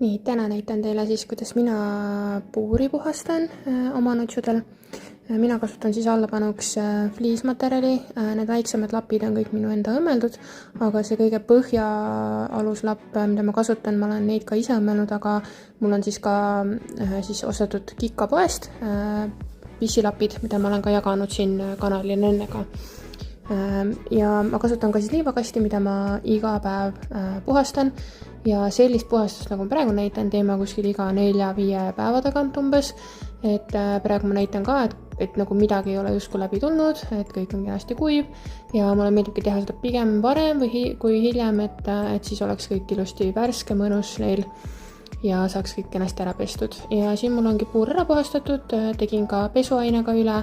Nii, täna näitan teile siis, kuidas mina puuri puhastan oma nutsudel. Mina kasutan siis allapanuks fliismaterjali. Need väiksemad lapid on kõik minu enda õmmeldud, aga see kõige põhja aluslapp, mida ma kasutan, ma olen neid ka ise õmmelnud, aga mul on siis ka ostetud Kikka poest pissilapid, mida ma olen ka jaganud siin kanalil ennega. Ja ma kasutan ka siis liivakasti, mida ma iga päev puhastan ja sellist puhastust, nagu ma praegu näitan, teeme kuskil iga 4-5 päeva tagant umbes. Et praegu ma näitan ka, et nagu midagi ei ole justkui läbi tulnud, et kõik on kenasti kuiv ja mulle meeldibki teha seda pigem varem kui hiljem, et siis oleks kõik ilusti värske, mõnus neil ja saaks kõik kenasti ära pestud. Ja siin mul ongi puur ära puhastatud, tegin ka pesuainega üle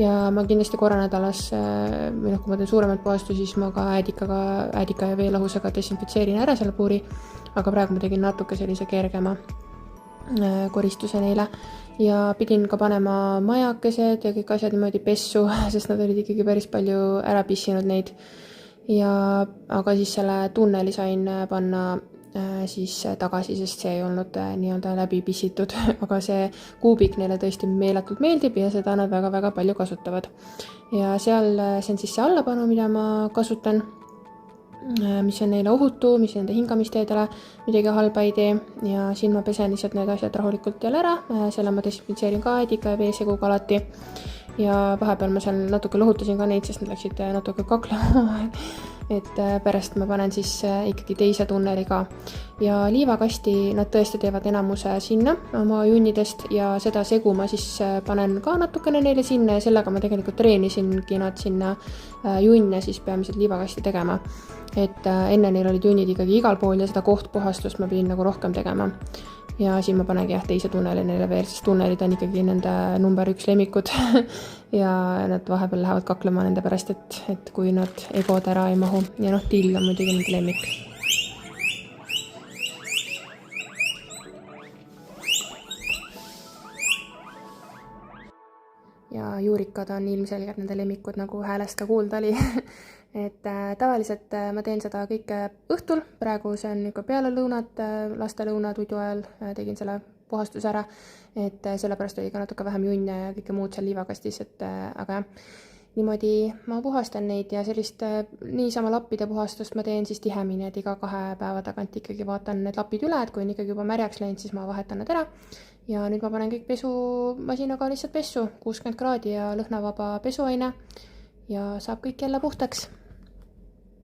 ja ma kindlasti korra nädalas, või kui ma teen suuremat puhastu, siis ma ka äädika ja veelahusega desinfitseerin ära selle puuri, aga praegu ma tegin natuke sellise kergema koristuse neile ja pidin ka panema majakesed ja kõik asjad niimoodi pessu, sest nad olid ikkagi päris palju ära pissinud neid. Aga siis selle tunneli sain panna siis tagasi, sest see ei olnud nii-öelda läbi pissitud, aga see kuubik neile tõesti meeletult meeldib ja seda nad väga-väga palju kasutavad. Ja see on siis see allapanu, mida ma kasutan, mis on neile ohutu, mis nende hingamisteedele midagi halba ei tee ja siin ma pesen lihtsalt need asjad rahulikult jälle ära, selle ma desinfitseerin ka äädika ja veeseguga alati ja vahepeal ma seal natuke lohutasin ka neid, sest nad läksid natuke kaklema. Et pärast ma panen siis ikkagi teise tunneli ka ja liivakasti nad tõesti teevad enamuse sinna oma junnidest ja seda segu ma siis panen ka natukene neile sinna ja sellega ma tegelikult treenisingi nad sinna junne siis peamiselt liivakasti tegema. Et enne neil olid junnid ikkagi igal pool ja seda kohtpuhastust ma pidin nagu rohkem tegema. Ja siin ma panengi teise tunneli neile veel, sest tunnelid on ikkagi nende number 1 lemmikud ja nad vahepeal lähevad kaklema nende pärast, et kui nad egod ära ei mahu. Ja till on muidugi nende lemmik. Ja juurikad on ilmselgelt nende lemmikud, nagu häälest ka kuulda oli. Et tavaliselt ma teen seda kõike õhtul, praegu see on ikka peale lõunat, lastelõuna tudu ajal tegin selle puhastuse ära, et sellepärast oli ka natuke vähem junne ja kõike muud seal liivakastis, aga niimoodi ma puhastan neid ja sellist niisama lappide puhastust ma teen siis tihemini, et iga 2 päeva tagant ikkagi vaatan need lapid üle, et kui on ikkagi juba märjaks läinud, siis ma vahetan need ära ja nüüd ma panen kõik pesumasinaga lihtsalt pessu, 60 kraadi ja lõhnavaba pesuaine ja saab kõik jälle puhtaks.